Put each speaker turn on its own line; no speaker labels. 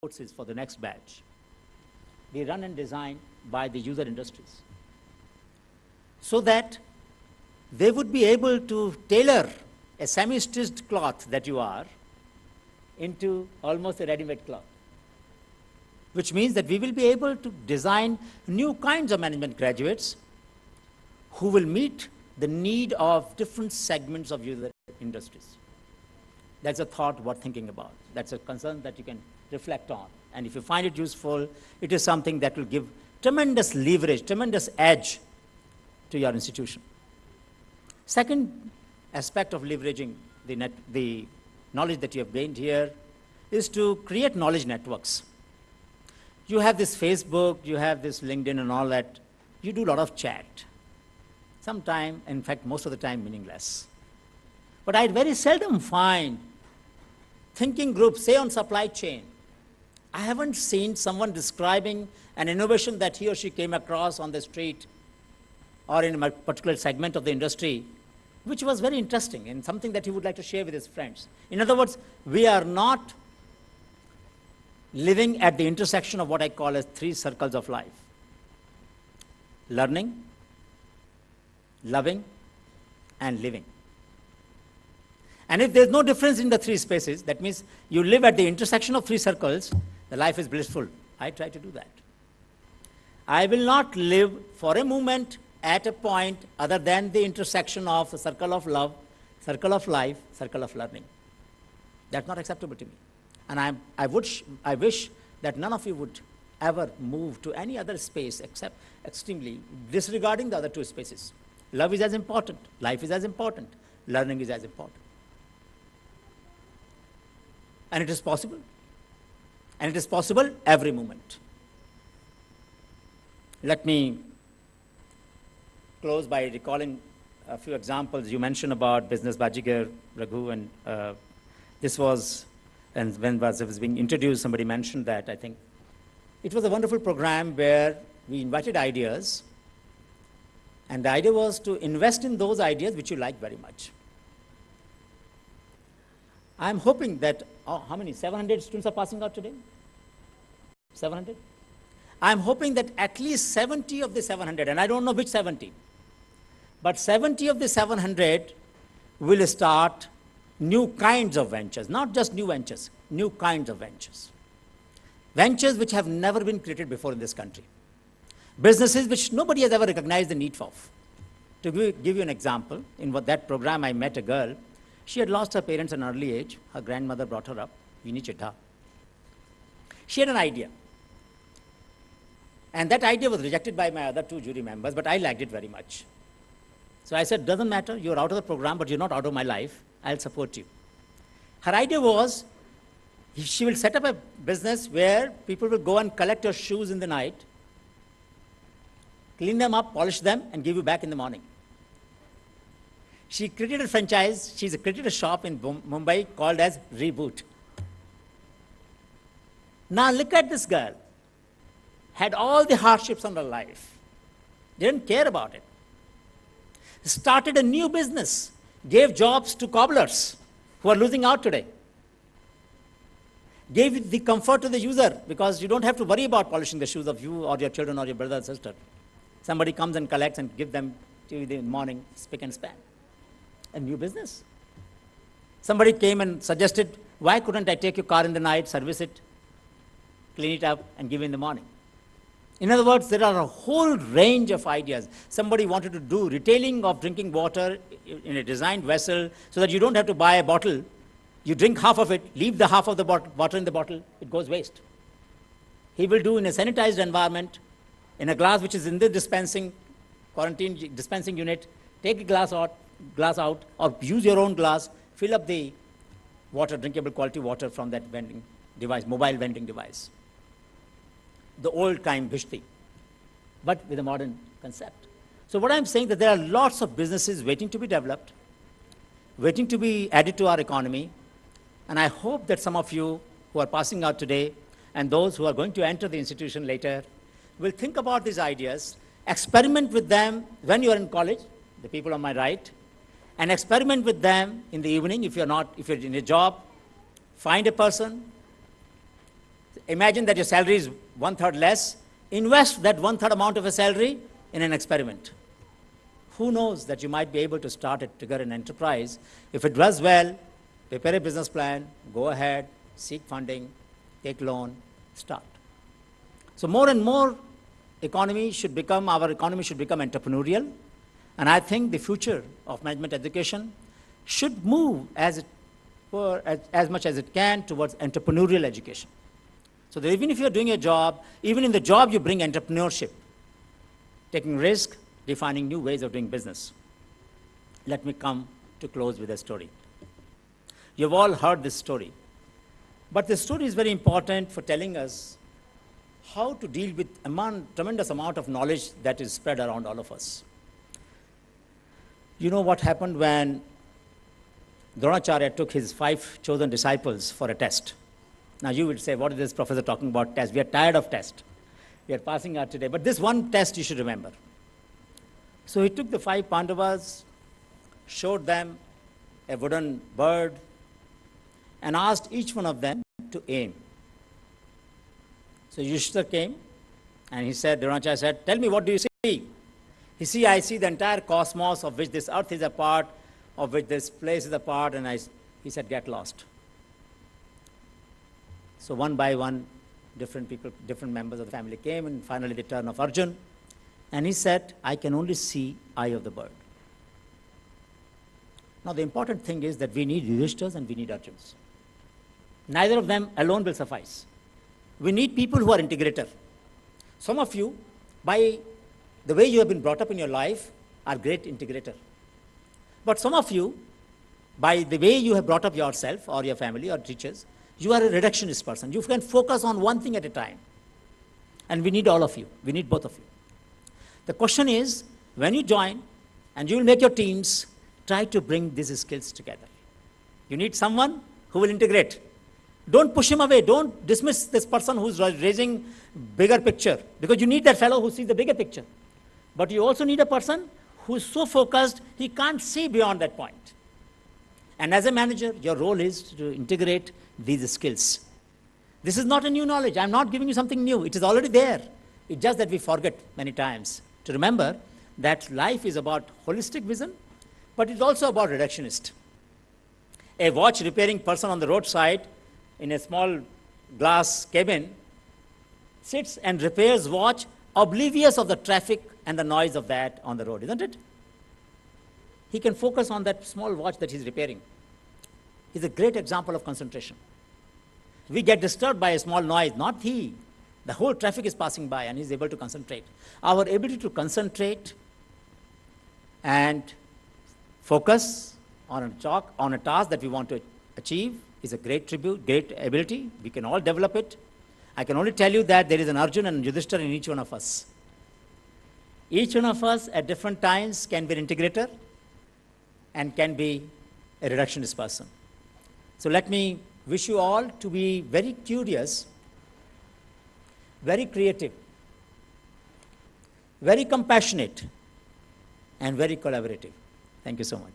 courses for the next batch be run and designed by the user industries, so that they would be able to tailor a semi-stitched cloth that you are into almost a ready-made cloth, which means that we will be able to design new kinds of management graduates who will meet the need of different segments of user industries. That's a thought worth thinking about. That's a concern that you can reflect on. And if you find it useful, it is something that will give tremendous leverage, tremendous edge to your institution. Second aspect of leveraging the knowledge that you have gained here is to create knowledge networks. You have this Facebook, you have this LinkedIn and all that. You do a lot of chat. Sometimes, in fact, most of the time, meaningless. But I very seldom find thinking groups, say on supply chain. I haven't seen someone describing an innovation that he or she came across on the street or in a particular segment of the industry, which was very interesting and something that he would like to share with his friends. In other words, we are not living at the intersection of what I call as three circles of life: learning, loving, and living. And if there's no difference in the three spaces, that means you live at the intersection of three circles, the life is blissful. I try to do that. I will not live for a moment at a point other than the intersection of the circle of love, circle of life, circle of learning. That's not acceptable to me. And I wish that none of you would ever move to any other space except extremely disregarding the other two spaces. Love is as important, life is as important, learning is as important. And it is possible. And it is possible every moment. Let me close by recalling a few examples. You mentioned about Business Bajigar, Raghu, and this was, and when it was being introduced, somebody mentioned that, I think. It was a wonderful program where we invited ideas, and the idea was to invest in those ideas which you like very much. I'm hoping that, how many, 700 students are passing out today? 700? I'm hoping that at least 70 of the 700, and I don't know which 70, but 70 of the 700 will start new kinds of ventures, not just new ventures, new kinds of ventures. Ventures which have never been created before in this country. Businesses which nobody has ever recognized the need for. To give you an example, in that program I met a girl. She had lost her parents at an early age. Her grandmother brought her up, Vini Chitha. She had an idea. And that idea was rejected by my other two jury members, but I liked it very much. So I said, doesn't matter, you're out of the program, but you're not out of my life. I'll support you. Her idea was, she will set up a business where people will go and collect your shoes in the night, clean them up, polish them, and give you back in the morning. She created a franchise. She's created a shop in Mumbai called as Reboot. Now look at this girl. Had all the hardships in her life. Didn't care about it. Started a new business. Gave jobs to cobblers who are losing out today. Gave the comfort to the user because you don't have to worry about polishing the shoes of you or your children or your brother or sister. Somebody comes and collects and gives them to you in the morning, spick and span. A new business. Somebody came and suggested, why couldn't I take your car in the night, service it, clean it up, and give it in the morning? In other words, there are a whole range of ideas. Somebody wanted to do retailing of drinking water in a designed vessel so that you don't have to buy a bottle. You drink half of it, leave the half of the water in the bottle, it goes waste. He will do in a sanitized environment, in a glass which is in the quarantine dispensing unit, take a glass out, or use your own glass, fill up the water, drinkable quality water from that vending device, mobile vending device. The old kind Bhishti, but with a modern concept. So what I'm saying that there are lots of businesses waiting to be developed, waiting to be added to our economy, and I hope that some of you who are passing out today and those who are going to enter the institution later will think about these ideas, experiment with them when you are in college, the people on my right, and experiment with them in the evening if you're in a job. Find a person, Imagine that your salary is one-third less. Invest that one-third amount of a salary in an experiment. Who knows that you might be able to start it, trigger an enterprise. If it does well, prepare a business plan, go ahead, seek funding, take loan, start. So more and more our economy should become entrepreneurial. And I think the future of management education should move as much as it can towards entrepreneurial education. So that even if you're doing a job, even in the job you bring entrepreneurship, taking risk, defining new ways of doing business. Let me come to close with a story. You've all heard this story. But this story is very important for telling us how to deal with a tremendous amount of knowledge that is spread around all of us. You know what happened when Dronacharya took his 5 chosen disciples for a test. Now you would say, what is this professor talking about test? We are tired of test. We are passing out today. But this one test you should remember. So he took the 5 Pandavas, showed them a wooden bird, and asked each one of them to aim. So Yudhishthira came, and he said, Dronacharya said, tell me, what do you see? He said, I see the entire cosmos of which this earth is a part, of which this place is a part, and he said, get lost. So one by one, different people, different members of the family came, and finally the turn of Arjun. And he said, I can only see eye of the bird. Now the important thing is that we need Yudhishthras and we need Arjuns. Neither of them alone will suffice. We need people who are integrator. Some of you, by the way you have been brought up in your life, are great integrator. But some of you, by the way you have brought up yourself or your family or teachers, you are a reductionist person. You can focus on one thing at a time. And we need all of you. We need both of you. The question is, when you join and you will make your teams, try to bring these skills together. You need someone who will integrate. Don't push him away. Don't dismiss this person who's raising bigger picture, because you need that fellow who sees the bigger picture. But you also need a person who's so focused, he can't see beyond that point. And as a manager, your role is to integrate these skills. This is not a new knowledge. I'm not giving you something new. It is already there. It's just that we forget many times to remember that life is about holistic vision, but it's also about reductionist. A watch repairing person on the roadside in a small glass cabin sits and repairs watch, oblivious of the traffic and the noise of that on the road, isn't it? He can focus on that small watch that he's repairing. It's a great example of concentration. We get disturbed by a small noise, not he. The whole traffic is passing by and he's able to concentrate. Our ability to concentrate and focus on a task that we want to achieve is a great tribute, great ability. We can all develop it. I can only tell you that there is an Arjun and Yudhishthira in each one of us. Each one of us at different times can be an integrator and can be a reductionist person. So let me wish you all to be very curious, very creative, very compassionate, and very collaborative. Thank you so much.